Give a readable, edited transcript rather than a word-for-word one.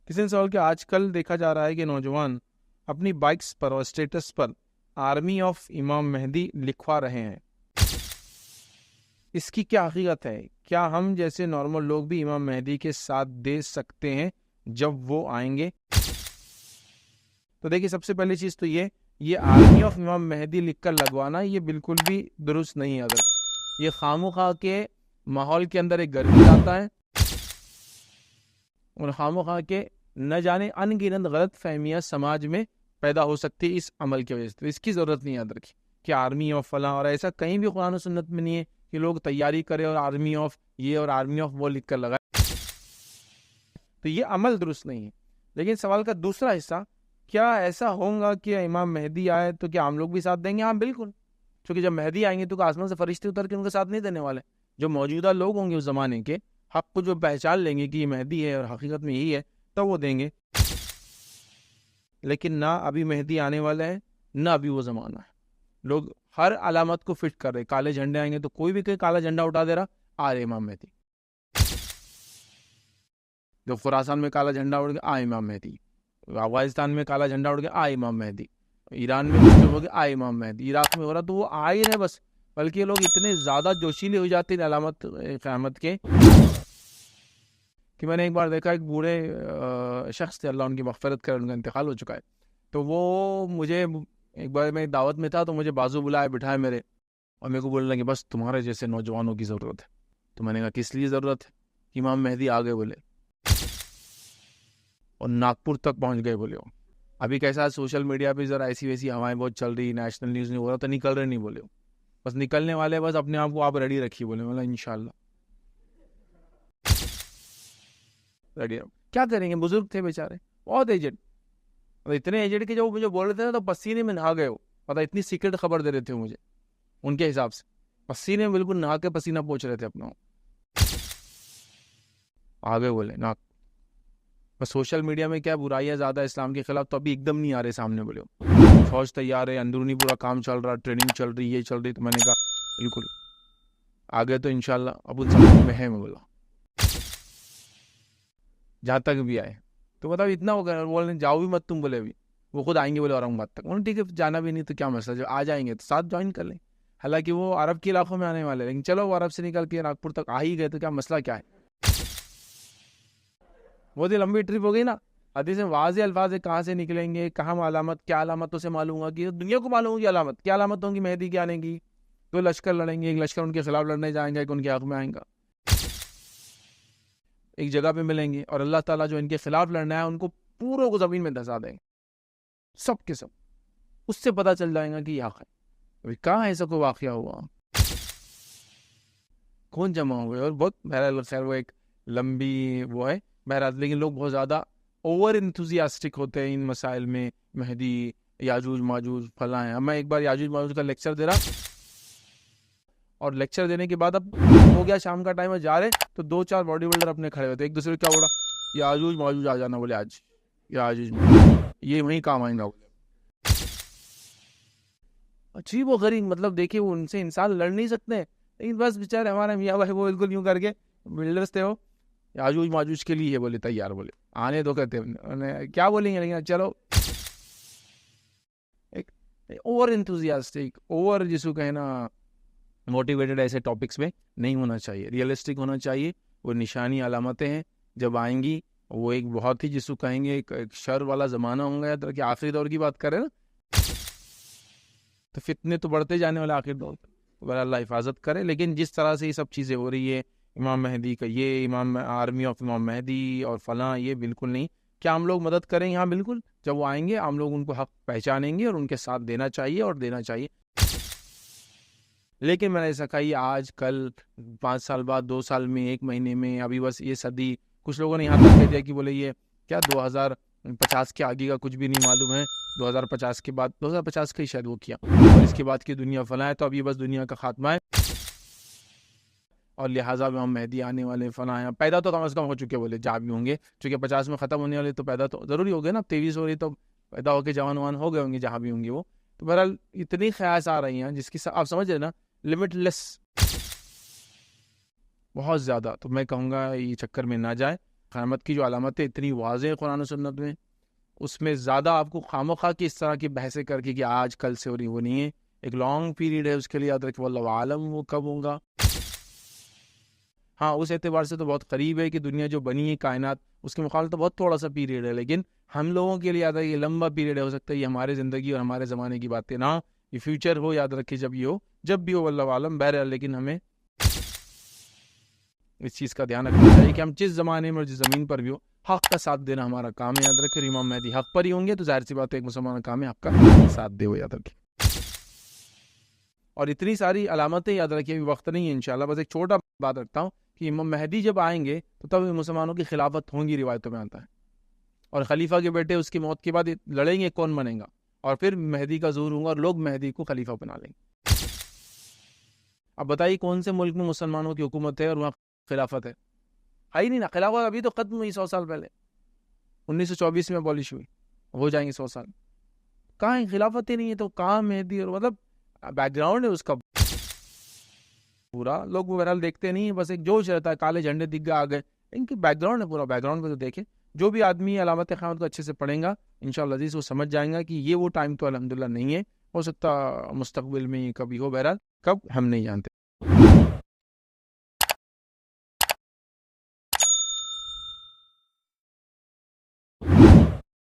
किसी ने सवाल किया, आजकल देखा जा रहा है कि नौजवान अपनी बाइक्स पर और स्टेटस पर आर्मी ऑफ इमाम मेहदी लिखवा रहे हैं, इसकी क्या हकीकत है? क्या हम जैसे नॉर्मल लोग भी इमाम मेहदी के साथ दे सकते हैं जब वो आएंगे? तो देखिए, सबसे पहली चीज़ तो ये आर्मी ऑफ इमाम मेहदी लिखकर लगवाना ये बिल्कुल भी दुरुस्त नहीं है। अगर ये खामोखा के माहौल के अंदर एक गर्मी लाता है और खामोखा के न जाने अनगिनत गलत फहमियाँ समाज में पैदा हो सकती है इस अमल की वजह से। तो इसकी ज़रूरत नहीं है याद रखिए कि आर्मी ऑफ फला, और ऐसा कहीं भी कुरान और सुन्नत में नहीं है कि लोग तैयारी करें और आर्मी ऑफ ये और आर्मी ऑफ वो लिख कर लगाए। तो ये अमल दुरुस्त नहीं है। लेकिन सवाल का दूसरा हिस्सा, क्या ऐसा होगा कि इमाम मेहदी आए तो क्या हम लोग भी साथ देंगे? हाँ बिल्कुल, क्योंकि जब मेहदी आएंगे तो आसमान से फरिश्ते उतर के उनके साथ नहीं देने वाले। जो मौजूदा लोग होंगे उस जमाने के, हक को जो पहचान लेंगे कि ये मेहदी है और हकीकत में यही है, तब वो देंगे। लेकिन ना अभी मेहदी आने वाला है, ना अभी वो जमाना है। लोग हर अलामत को फिट कर रहे। काले झंडे आएंगे तो कोई भी कोई काला झंडा उठा दे रहा, आ रहे इमाम मेहदी। जब खुरासान में काला झंडा उड़ गया, आ इमाम मेहदी। अफगानिस्तान में काला झंडा उड़ गया, आ इमाम मेहदी। ईरान में कुछ हो गया, आ इमाम मेहदी। इराक में हो रहा तो वो आ ही रहे बस। बल्कि ये लोग इतने ज़्यादा जोशीले हो जाते हैं अलामत क़यामत के, कि मैंने एक बार देखा, एक बूढ़े शख्स थे, अल्लाह उनकी मग़फ़िरत करे, उनका इंतकाल हो चुका है। तो वो मुझे, एक बार मैं दावत में था तो मुझे बाजू बुलाए बिठाए मेरे, और मेरे को बोलने लगे बस तुम्हारे जैसे नौजवानों की ज़रूरत है। तो मैंने कहा किस लिए ज़रूरत है? इमाम मेहदी आ गए बोले, और नागपुर तक पहुंच गए बोले वो। अभी कैसा है, सोशल मीडिया पे ज़रा ऐसी वैसी हवाएं बहुत चल रही, नेशनल न्यूज़ नहीं हो रहा तो निकल रहे नहीं बोले वो। बस निकलने वाले, बस अपने आप को आप रेडी रखिए बोले। बोला इंशाल्लाह रेडी। क्या करेंगे, बुजुर्ग थे बेचारे, बहुत एजेड। और इतने एजेड के जब वो मुझे बोल रहे थे ना तो पसीने में नहा गए वो। पता, इतनी सीक्रेट खबर दे रहे थे मुझे उनके हिसाब से। पसीने में बिल्कुल नहा के पसीना पोंछ रहे थे अपना। आगे बोले ना, बस सोशल मीडिया में क्या बुराइयां ज़्यादा इस्लाम के खिलाफ, तो अभी एकदम नहीं आ रहे सामने बोले। फौज तैयार है, अंदरूनी पूरा काम चल रहा, ट्रेनिंग चल रही, ये चल रही। तो मैंने कहा बिल्कुल आगे तो इंशाल्लाह अब उस समय में है। मैं बोला जहाँ तक भी आए। तो बताओ इतना हो गया, बोले जाओ भी मत तुम बोले, अभी वो खुद आएंगे बोले औरंगाबाद तक। उन्होंने ठीक है जाना भी नहीं तो क्या मसला, जब आ जाएंगे तो साथ ज्वाइन कर लें। हालांकि वो अरब के इलाकों में आने वाले, लेकिन चलो वो अरब से निकल के नागपुर तक आ ही गए तो क्या मसला क्या है? बहुत ही लंबी ट्रिप हो गई ना। हदीस में वाज़ेह अल्फाज है, कहाँ से निकलेंगे, कहाँ अलामत, क्या अलामतों से मालूम होगा कि दुनिया को मालूम होगी अलामत क्या अलामत होंगी मेहदी के आने की। तो लश्कर लड़ेंगे, एक लश्कर उनके खिलाफ लड़ने जाएंगे, एक उनके हक में आएगा। एक जगह पे मिलेंगे और अल्लाह ताला जो इनके खिलाफ लड़ना है उनको पूरों को जमीन में धंसा देंगे, सब के सब। उससे पता चल जाएगा कि यह है। अभी कहाँ ऐसा कोई वाकया हुआ, कौन जमा हुए। और बहुत बहरहाल खैर वो एक लंबी वो है बहरहाल। लेकिन लोग बहुत ज़्यादा ओवर इंथुजियास्टिक होते हैं इन मसाइल में। मेहदी, याजूज माजूज फला है। अब मैं एक बार याजूज माजूज का लेक्चर दे रहा, और लेक्चर देने के बाद अब हो गया शाम का टाइम है, जा रहे तो दो चार बॉडी बिल्डर अपने खड़े होते, एक दूसरे को क्या बोला, याजूज माजूज आ जाना बोले आज, याजूज माजूज ये वहीं काम आएगा बोले। अजीब वो गरीब, मतलब देखिए वो उनसे इंसान लड़ नहीं सकते, लेकिन बस बेचारे हमारे मियाँ भाई वो बिल्कुल यूं करके, बिल्डर्स थे वो, याजूज माजूज के लिए बोले तैयार, बोले आने दो कहते हैं। क्या बोलेंगे, लेकिन चलो एक ओवर इंथुजियास्टिक, ओवर जिसको कहना मोटिवेटेड ऐसे टॉपिक्स में नहीं होना चाहिए। रियलिस्टिक होना चाहिए। वो निशानी अलामतें हैं जब आएंगी, वो एक बहुत ही जिसको कहेंगे एक शर वाला ज़माना होगा। याद रखिए आखिरी दौर की बात करें ना, तो फितने तो बढ़ते जाने वाले आखिर दौर पर, अल्लाह हिफाजत करे। लेकिन जिस तरह से ये सब चीज़ें हो रही है, इमाम मेहदी का ये, इमाम आर्मी ऑफ इमाम मेहदी और फलां, ये बिल्कुल नहीं। क्या हम लोग मदद करें? यहाँ बिल्कुल, जब वो आएंगे हम लोग उनको हक पहचानेंगे और उनके साथ देना चाहिए और देना चाहिए। लेकिन मैंने ऐसा कहा आज कल 5 साल बाद, 2 साल में, 1 महीने में, अभी बस ये सदी, कुछ लोगों ने यहाँ तक कह दिया कि बोले ये क्या 2050 के आगे का कुछ भी नहीं मालूम है। 2050 के बाद, 2050 का ही शायद वो किया, और इसके बाद की दुनिया फना है, तो अभी बस दुनिया का खात्मा है और लिहाजा हम मेहदी आने वाले फना है। पैदा तो कम अज़ कम हो चुके बोले, जहाँ भी होंगे, चूँकि 50 में ख़त्म होने वाले, तो पैदा तो ज़रूरी हो गए ना। 23 हो रही तो पैदा होकर जवान वान हो गए होंगे जहाँ भी होंगे वो। तो बहरहाल इतनी ख्यास आ रही हैं जिसकी आप समझ रहे ना, लिमिटलेस, बहुत ज़्यादा। तो मैं कहूँगा ये चक्कर में ना जाए, क़यामत की जो अलामतें इतनी वाज़ेह कुरान और सुन्नत में, उसमें ज़्यादा आपको खामखा की इस तरह की बहसें करके कि आज कल से हो रही, वो नहीं है। एक लॉन्ग पीरियड है, उसके लिए याद रखें वल्लाहु आलम वो कब होगा। हाँ, उस एतबार से तो बहुत करीब है कि दुनिया जो बनी है कायनात, उसके मुकाबले तो बहुत थोड़ा सा पीरियड है, लेकिन हम लोगों के लिए याद है ये लंबा पीरियड है। हो सकता है ये हमारे ज़िंदगी और हमारे ज़माने की बातें ना, ये फ्यूचर हो, याद रखिए जब ये हो, जब भी हो वल्लाहु आलम। बहरहाल लेकिन हमें इस चीज़ का ध्यान रखना चाहिए कि हम जिस ज़माने में और जिस ज़मीन पर भी हो, हक़ का साथ देना हमारा काम है। याद रखें इमाम मेहदी हक़ पर ही होंगे, तो ज़ाहिर सी बात है एक मुसलमान का काम है आपका साथ दे, वो याद रखें। और इतनी सारी अलामतें याद रखिए, अभी वक्त नहीं है इंशाल्लाह, बस एक छोटा बात रखता हूँ कि इमाम मेहदी जब आएंगे तो तब मुसलमानों की खिलाफत होंगी, रिवायतों में आता है। और खलीफा के बेटे उसकी मौत के बाद लड़ेंगे कौन बनेगा, और फिर मेहदी का ज़हूर होगा और लोग मेहदी को खलीफा बना लेंगे। अब बताइए कौन से मुल्क में मुसलमानों की हुकूमत है और वहाँ खिलाफत है ही नहीं ना। खिलाफत अभी तो खत्म हुई 100 साल पहले, 1924 में अबॉलिश हुई, हो जाएंगे 100 साल। कहाँ है, खिलाफत ही नहीं है, तो कहाँ मेहदी, और मतलब बैकग्राउंड है उसका पूरा। लोग बहरहाल देखते नहीं है, बस एक जोश रहता है, काले झंडे दिख गए आ गए, इनकी बैकग्राउंड है पूरा। बैकग्राउंड पे तो देखे, जो भी आदमी अलामत क़यामत को अच्छे से पढ़ेगा इंशाअल्लाह अज़ीज़ वो समझ जाएगा कि ये वो टाइम तो अल्हम्दुलिल्लाह नहीं है। हो सकता मुस्तकबिल में कभी हो, बहरहाल कब हम नहीं जानते।